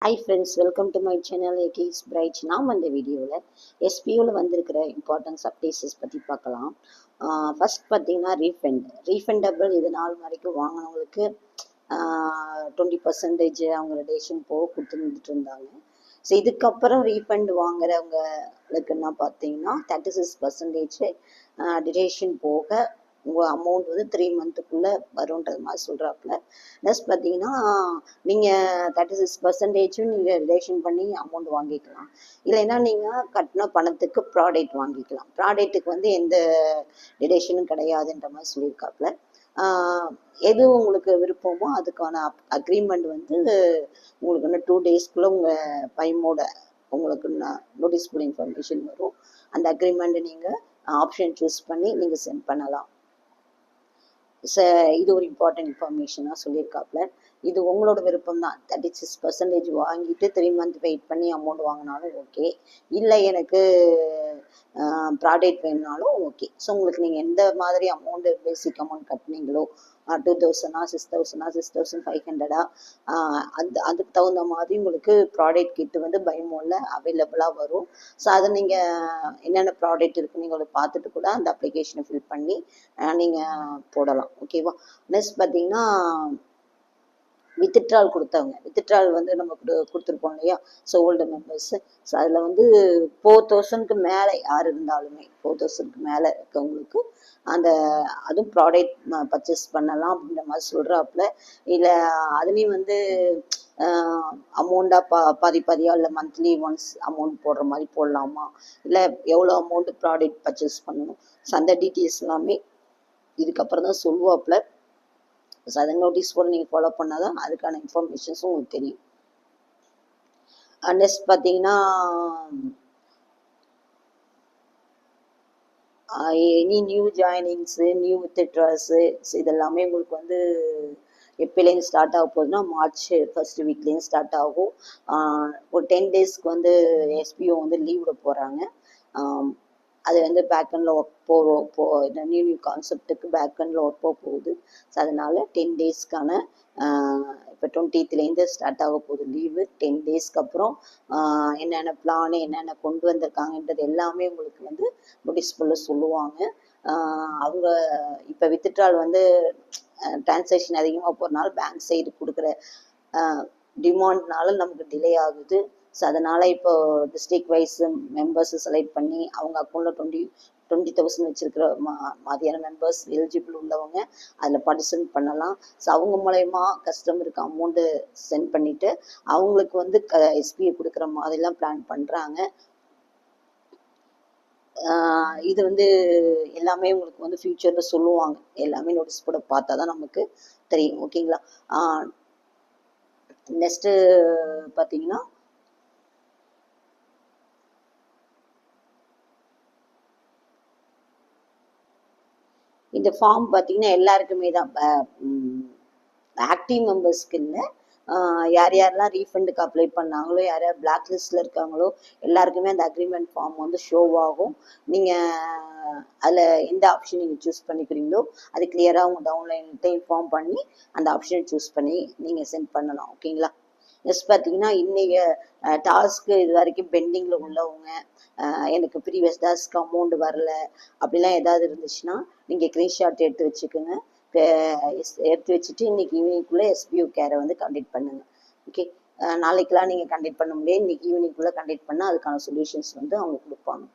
Hi friends, welcome to my channel. It is Bright. நாம் அந்த வீடியோவில் எஸ்பிஓவில் வந்திருக்கிற இம்பார்ட்டன்ஸ் அப்டேட்ஸஸ் பற்றி பார்க்கலாம். ஃபர்ஸ்ட் பார்த்தீங்கன்னா ரீஃபண்டபிள் இது நாள் வரைக்கும் வாங்கினவங்களுக்கு 20% அவங்க ரிடேஷன் போக கொடுத்துட்டு இருந்தாங்க. ஸோ இதுக்கப்புறம் ரீஃபண்ட் வாங்குறவங்களுக்கு என்ன பார்த்தீங்கன்னா 36% டிரேஷன் போக உங்கள் அமௌண்ட் வந்து 3 மந்த்துக்குள்ளே வரும்ன்றது மாதிரி சொல்கிறாப்புல. ப்ளஸ் பார்த்தீங்கன்னா நீங்கள் 36% நீங்கள் ரிலேஷன் பண்ணி அமௌண்ட் வாங்கிக்கலாம். இல்லைன்னா நீங்கள் கட்டின பணத்துக்கு ப்ராடக்ட் வாங்கிக்கலாம். ப்ராடக்ட்டுக்கு வந்து எந்த ரிலேஷனும் கிடையாதுன்ற மாதிரி சொல்லியிருக்காப்புல. எது உங்களுக்கு விருப்பமோ அதுக்கான அக்ரிமெண்ட் வந்து உங்களுக்கு இன்னும் 2 டேஸ்க்குள்ளே உங்கள் பையனோட உங்களுக்கு நோட்டீஸ்ஃபுல் இன்ஃபர்மேஷன் வரும். அந்த அக்ரிமெண்ட்டை நீங்கள் ஆப்ஷன் சூஸ் பண்ணி நீங்கள் சென்ட் பண்ணலாம். இது ஒரு இம்பார்ட்டன்ட் இன்ஃபர்மேஷனாக சொல்லியிருக்காப்புல. இது உங்களோட விருப்பம் தான். 36% வாங்கிட்டு 3 மந்த் வெயிட் பண்ணி அமௌண்ட் வாங்கினாலும் ஓகே, இல்லை எனக்கு ப்ராடக்ட் வேணுனாலும் ஓகே. ஸோ உங்களுக்கு நீங்கள் எந்த மாதிரி அமௌண்ட்டு பேசிக் அமௌண்ட் கட்டினீங்களோ 2000 6000 6500 அதுக்கு தகுந்த மாதிரி உங்களுக்கு ப்ராடக்ட் கிட்டு வந்து பைமோல அவைலபிளாக வரும். ஸோ அதை நீங்கள் என்னென்ன ப்ராடக்ட் இருக்குன்னு நீங்கள் பார்த்துட்டு கூட அந்த அப்ளிகேஷனை ஃபில் பண்ணி நீங்கள் போடலாம். ஓகேவா? நெக்ஸ்ட் பார்த்தீங்கன்னா வித்ட்ரால் கொடுத்தவங்க, வித்ட்ரால் வந்து நம்ம கொடுத்துருப்போம் இல்லையா, ஸோ ஓல்டு மெம்பர்ஸு. ஸோ அதில் வந்து 4000க்கு மேலே யார் இருந்தாலுமே 4000க்கு மேலே இருக்கவங்களுக்கு அதுவும் ப்ராடக்ட் பர்ச்சேஸ் பண்ணலாம் அப்படின்ற மாதிரி சொல்கிறாப்புல. இல்லை அதுலேயும் வந்து அமௌண்ட்டாக பாதியாக இல்லை மந்த்லி ஒன்ஸ் அமௌண்ட் போடுற மாதிரி போடலாமா, இல்லை எவ்வளோ அமௌண்ட்டு ப்ராடக்ட் பர்ச்சேஸ் பண்ணணும், ஸோ அந்த டீட்டெயில்ஸ் எல்லாமே இதுக்கப்புறம் தான் சொல்லுவாப்புல. ஸோ அதை நோட்டீஸ் போட நீங்கள் ஃபாலோ பண்ணால் தான் அதுக்கான இன்ஃபர்மேஷன்ஸும் உங்களுக்கு தெரியும். நெக்ஸ்ட் பார்த்தீங்கன்னா எனி நியூ ஜாயினிங்ஸு, நியூ வித்ட்ராஸு இதெல்லாமே உங்களுக்கு வந்து எப்போலேருந்து ஸ்டார்ட் ஆக போகுதுன்னா மார்ச் ஃபர்ஸ்ட் வீக்லேருந்து ஸ்டார்ட் ஆகும். ஒரு 10 டேஸ்க்கு வந்து எஸ்பிஓ வந்து லீவ் விட போகிறாங்க. அது வந்து பேக்கெண்டில் ஒர்க் நியூ கான்செப்டுக்கு பேக்கெண்டில் ஒர்க் போகுது. ஸோ அதனால் 10 டேஸ்க்கான இப்போ 20th ஸ்டார்ட் ஆக போகுது லீவு. 10 டேஸ்க்கு அப்புறம் என்னென்ன பிளானு என்னென்ன கொண்டு வந்திருக்காங்கன்றது எல்லாமே உங்களுக்கு வந்து நோட்டீஸ்ஃபுல்லாக சொல்லுவாங்க. அவங்க இப்போ வித்ட்ரால் வந்து டிரான்சாக்ஷன் அதிகமாக போகிறனால பேங்க் சைடு கொடுக்குற டிமாண்ட்னால நமக்கு டிலே ஆகுது. ஸோ அதனால் இப்போ டிஸ்ட்ரிக்ட் வைஸ் மெம்பர்ஸை செலக்ட் பண்ணி அவங்க அக்கௌண்ட்டில் 20,000 வச்சுருக்கிற மாதிரியான மெம்பர்ஸ் எலிஜிபிள் உள்ளவங்க அதில் பார்ட்டிசிபேட் பண்ணலாம். ஸோ அவங்க மூலயமா கஸ்டமருக்கு அமௌண்ட்டு சென்ட் பண்ணிவிட்டு அவங்களுக்கு வந்து எஸ்பிஐ கொடுக்குற மாதிரிலாம் பிளான் பண்ணுறாங்க. இது வந்து எல்லாமே உங்களுக்கு வந்து ஃபியூச்சரில் சொல்லுவாங்க. எல்லாமே நோட்டீஸ் போட பார்த்தா தான் நமக்கு தெரியும். ஓகேங்களா? நெக்ஸ்ட்டு பார்த்தீங்கன்னா இந்த ஃபார்ம் பார்த்தீங்கன்னா எல்லாருக்குமே தான், ஆக்டிவ் மெம்பர்ஸ்க்கு இல்லை, யார் யாரெல்லாம் ரீஃபண்டுக்கு அப்ளை பண்ணாங்களோ, யார் யார் பிளாக் லிஸ்ட்டில் இருக்காங்களோ எல்லாருக்குமே அந்த அக்ரிமெண்ட் ஃபார்ம் வந்து ஷோ ஆகும். நீங்கள் அதில் எந்த ஆப்ஷன் நீங்கள் சூஸ் பண்ணிக்கிறீங்களோ அது கிளியராக உங்கள் டவுன்லைன்கிட்ட இன்ஃபார்ம் பண்ணி அந்த ஆப்ஷனை சூஸ் பண்ணி நீங்கள் சென்ட் பண்ணலாம். ஓகேங்களா? நெக்ஸ்ட் பார்த்தீங்கன்னா இன்றைய டாஸ்க்கு இது வரைக்கும் பெண்டிங்கில் உள்ளவங்க, எனக்கு ப்ரீவியஸ் டாஸ்க்கு அமௌண்ட் வரல அப்படிலாம் ஏதாவது இருந்துச்சுன்னா நீங்கள் ஸ்க்ரீன்ஷாட் எடுத்து வச்சுக்கோங்க. எடுத்து வச்சுட்டு இன்றைக்கி ஈவினிங்குள்ளே எஸ்பிஓ கேரை வந்து கண்டக்ட் பண்ணுங்கள். ஓகே, நாளைக்கெலாம் நீங்கள் கண்டக்ட் பண்ண முடியாது, இன்றைக்கி ஈவினிங்குள்ளே கண்டக்ட் பண்ணால் அதுக்கான சொல்யூஷன்ஸ் வந்து அவங்க கொடுப்பாங்க.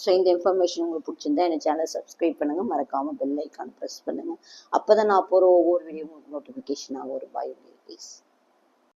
ஸோ இந்த இன்ஃபர்மேஷன் உங்களுக்கு பிடிச்சிருந்தா என் சேனலை சப்ஸ்கிரைப் பண்ணுங்கள், மறக்காமல் பெல் ஐக்கான் ப்ரெஸ் பண்ணுங்கள். அப்போ தான் நான் போகிற ஒவ்வொரு வீடியோ உங்களுக்கு நோட்டிஃபிகேஷன் ஆகும். ஒரு பாய் ப்ளீஸ்.